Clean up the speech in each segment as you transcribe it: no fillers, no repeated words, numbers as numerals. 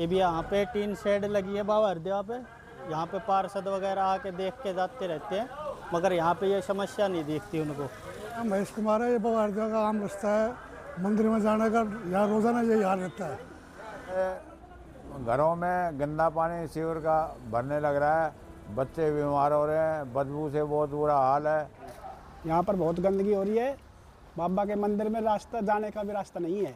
ये भी यहाँ पे टीन शेड लगी है बाबा हरदेवा पे। यहाँ पे पार्षद वगैरह आके देख के जाते रहते हैं, मगर यहाँ पे ये समस्या नहीं दिखती उनको। महेश कुमार है, ये बाबा हरदेवा का आम रास्ता है मंदिर में जाने का। यहाँ रोजाना यही हाल रहता है। घरों में गंदा पानी सीवर का भरने लग रहा है, बच्चे बीमार हो रहे हैं, बदबू से बहुत बुरा हाल है। यहाँ पर बहुत गंदगी हो रही है। बाबा के मंदिर में रास्ता जाने का भी रास्ता नहीं है।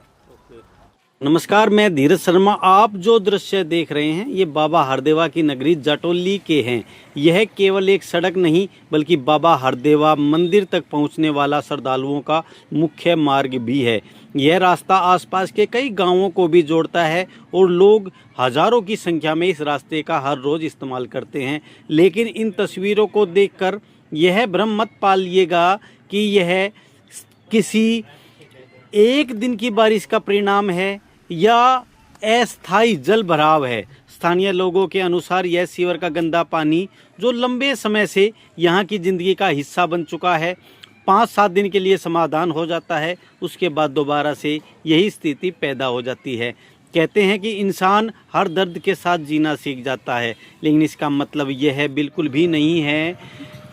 नमस्कार, मैं धीरज शर्मा। आप जो दृश्य देख रहे हैं ये बाबा हरदेवा की नगरी जाटोली के हैं। यह केवल एक सड़क नहीं बल्कि बाबा हरदेवा मंदिर तक पहुंचने वाला श्रद्धालुओं का मुख्य मार्ग भी है। यह रास्ता आसपास के कई गांवों को भी जोड़ता है और लोग हजारों की संख्या में इस रास्ते का हर रोज इस्तेमाल करते हैं। लेकिन इन तस्वीरों को देखकर यह भ्रम मत पालिएगा कि यह किसी एक दिन की बारिश का परिणाम है या अस्थायी जल भराव है। स्थानीय लोगों के अनुसार यह सीवर का गंदा पानी जो लंबे समय से यहाँ की जिंदगी का हिस्सा बन चुका है, 5-7 दिन के लिए समाधान हो जाता है, उसके बाद दोबारा से यही स्थिति पैदा हो जाती है। कहते हैं कि इंसान हर दर्द के साथ जीना सीख जाता है, लेकिन इसका मतलब यह बिल्कुल भी नहीं है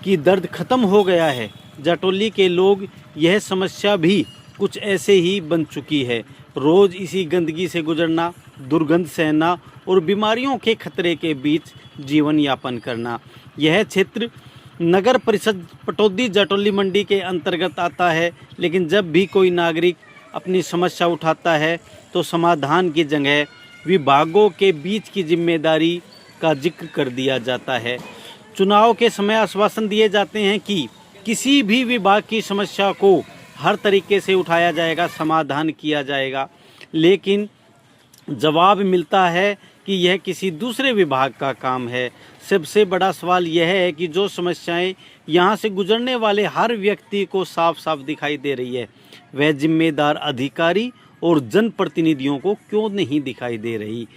कि दर्द खत्म हो गया है। जाटोली के लोग यह समस्या भी कुछ ऐसे ही बन चुकी है। रोज़ इसी गंदगी से गुजरना, दुर्गंध सहना और बीमारियों के खतरे के बीच जीवन यापन करना। यह क्षेत्र नगर परिषद पटौदी जाटोली मंडी के अंतर्गत आता है, लेकिन जब भी कोई नागरिक अपनी समस्या उठाता है तो समाधान की जगह विभागों के बीच की जिम्मेदारी का जिक्र कर दिया जाता है। चुनाव के समय आश्वासन दिए जाते हैं कि किसी भी विभाग की समस्या को हर तरीके से उठाया जाएगा, समाधान किया जाएगा, लेकिन जवाब मिलता है कि यह किसी दूसरे विभाग का काम है। सबसे बड़ा सवाल यह है कि जो समस्याएं यहाँ से गुजरने वाले हर व्यक्ति को साफ साफ दिखाई दे रही है, वह जिम्मेदार अधिकारी और जनप्रतिनिधियों को क्यों नहीं दिखाई दे रही।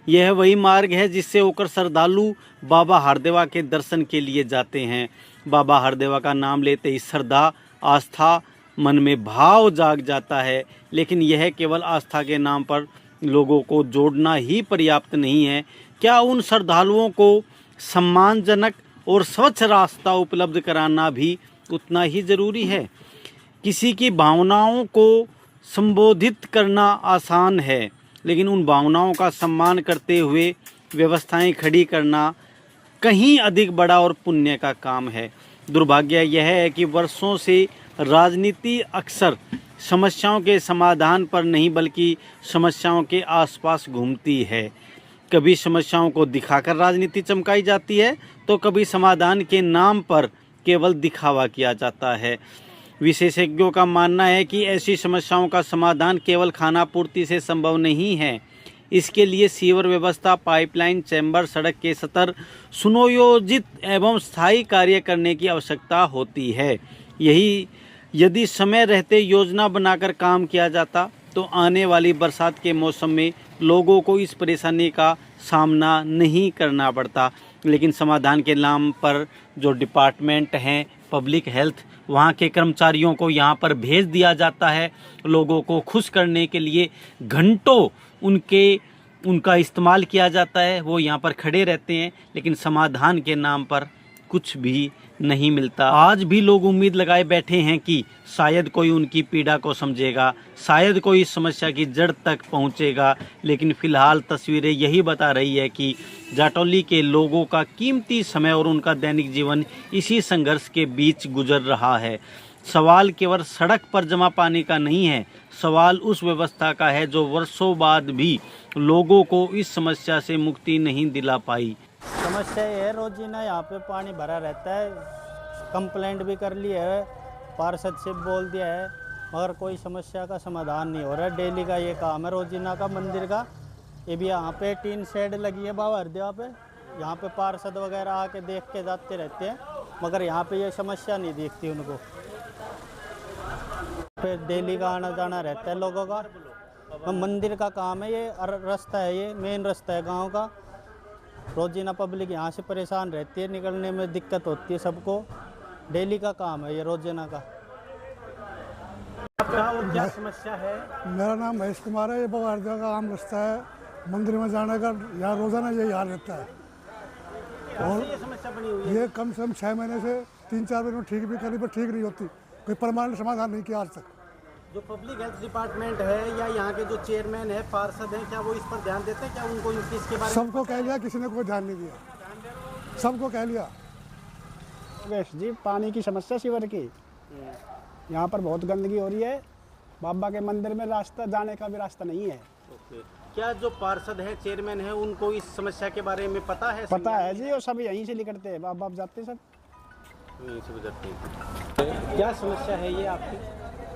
यह वही मार्ग है जिससे होकर श्रद्धालु बाबा हरदेवा के दर्शन के लिए जाते हैं। बाबा हरदेवा का नाम लेते ही श्रद्धा, आस्था, मन में भाव जाग जाता है, लेकिन यह केवल आस्था के नाम पर लोगों को जोड़ना ही पर्याप्त नहीं है। क्या उन श्रद्धालुओं को सम्मानजनक और स्वच्छ रास्ता उपलब्ध कराना भी उतना ही जरूरी है? किसी की भावनाओं को संबोधित करना आसान है, लेकिन उन भावनाओं का सम्मान करते हुए व्यवस्थाएं खड़ी करना कहीं अधिक बड़ा और पुण्य का काम है। दुर्भाग्य यह है कि वर्षों से राजनीति अक्सर समस्याओं के समाधान पर नहीं बल्कि समस्याओं के आसपास घूमती है। कभी समस्याओं को दिखाकर राजनीति चमकाई जाती है तो कभी समाधान के नाम पर केवल दिखावा किया जाता है। विशेषज्ञों का मानना है कि ऐसी समस्याओं का समाधान केवल खानापूर्ति से संभव नहीं है। इसके लिए सीवर व्यवस्था, पाइपलाइन, चैम्बर, सड़क के स्तर सुनियोजित एवं स्थायी कार्य करने की आवश्यकता होती है। यही यदि समय रहते योजना बनाकर काम किया जाता तो आने वाली बरसात के मौसम में लोगों को इस परेशानी का सामना नहीं करना पड़ता। लेकिन समाधान के नाम पर जो डिपार्टमेंट हैं पब्लिक हेल्थ, वहाँ के कर्मचारियों को यहाँ पर भेज दिया जाता है। लोगों को खुश करने के लिए घंटों उनका इस्तेमाल किया जाता है। वो यहाँ पर खड़े रहते हैं, लेकिन समाधान के नाम पर कुछ भी नहीं मिलता। आज भी लोग उम्मीद लगाए बैठे हैं कि शायद कोई उनकी पीड़ा को समझेगा, शायद कोई इस समस्या की जड़ तक पहुंचेगा। लेकिन फिलहाल तस्वीरें यही बता रही है कि जाटोली के लोगों का कीमती समय और उनका दैनिक जीवन इसी संघर्ष के बीच गुजर रहा है। सवाल केवल सड़क पर जमा पानी का नहीं है, सवाल उस व्यवस्था का है जो वर्षों बाद भी लोगों को इस समस्या से मुक्ति नहीं दिला पाई। समस्या ये है, रोजीना यहाँ पे पानी भरा रहता है। कंप्लेंट भी कर ली है, पार्षद से बोल दिया है, मगर कोई समस्या का समाधान नहीं हो रहा है। डेली का ये काम है रोजीना का मंदिर का। ये भी यहाँ पे टीन शेड लगी है बाबा हरदेवा पे। यहाँ पे पार्षद वगैरह आके देख के जाते रहते हैं, मगर यहाँ पे ये समस्या नहीं दिखती उनको। फिर डेली का आना जाना रहता है लोगों का। मंदिर का काम है, ये रास्ता है, ये मेन रास्ता है गाँव का। रोजीना पब्लिक यहाँ से परेशान रहती है, निकलने में दिक्कत होती है सबको। डेली का काम है ये रोजीना का। आपका क्या समस्या है? मेरा नाम महेश कुमार है, ये बाबा हरदेवा का आम रास्ता है मंदिर में जाने का यहाँ रोजाना यही हाल रहता है। और ये समस्या बनी हुई है। ये कम से कम 6 महीने से 3-4 महीने में ठीक भी करी पर ठीक नहीं होती, कोई परमानेंट समाधान नहीं किया आज तक। जो पब्लिक हेल्थ डिपार्टमेंट है या यहाँ के जो चेयरमैन है, पार्षद हैं, क्या वो इस पर ध्यान देते हैं? क्या उनको इसके बारे में सबको कह लिया, किसी ने कोई ध्यान नहीं दिया, सबको कह लिया। योगेश जी, पानी की समस्या सीवर की, यहाँ पर बहुत गंदगी हो रही है। बाबा के मंदिर में रास्ता जाने का भी रास्ता नहीं है। ओके। क्या जो पार्षद हैं, चेयरमैन हैं, उनको इस समस्या के बारे में पता है? पता है जी, और सब यहीं से निकलते हैं, बाबा जाते सब यहीं से गुजरते हैं। क्या समस्या है ये आपकी?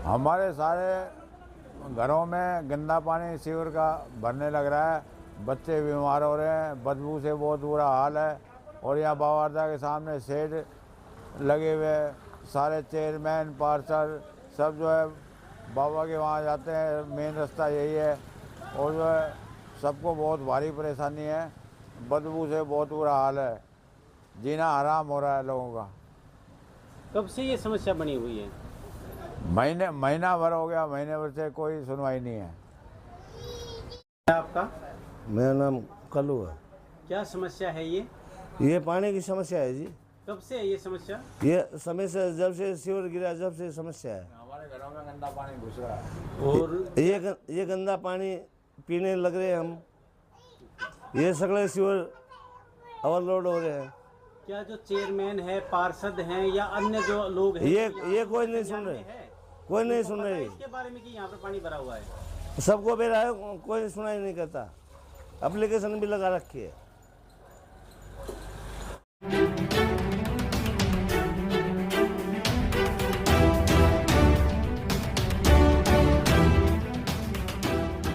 हमारे सारे घरों में गंदा पानी सीवर का भरने लग रहा है, बच्चे बीमार हो रहे हैं, बदबू से बहुत बुरा हाल है। और यहाँ बाबा के सामने शेड लगे हुए, सारे चेयरमैन पार्षद सब जो है बाबा के वहाँ जाते हैं, मेन रास्ता यही है। और जो है सबको बहुत भारी परेशानी है, बदबू से बहुत बुरा हाल है, जीना हराम हो रहा है लोगों का। कब से ये समस्या बनी हुई है? महीना भर हो गया, महीने भर से कोई सुनवाई नहीं है। आपका मेरा नाम कल्लू है। क्या समस्या है ये पानी की समस्या है जी। कब से है ये समस्या? ये समस्या जब से सीवर गिरा जब से समस्या है। हमारे घरों में गंदा पानी घुस रहा है। और ये गंदा पानी पीने लग रहे हैं हम, ये सगले सीवर ओवरलोड हो रहे हैं। क्या जो चेयरमैन है, पार्षद हैं या अन्य जो लोग हैं, ये कोई नहीं सुन रहे, कोई नहीं सुन रहे। इसके बारे में कि यहाँ पर पानी भरा हुआ है? सबको बेरा है, कोई सुनाई नहीं करता। एप्लीकेशन भी लगा रखी है।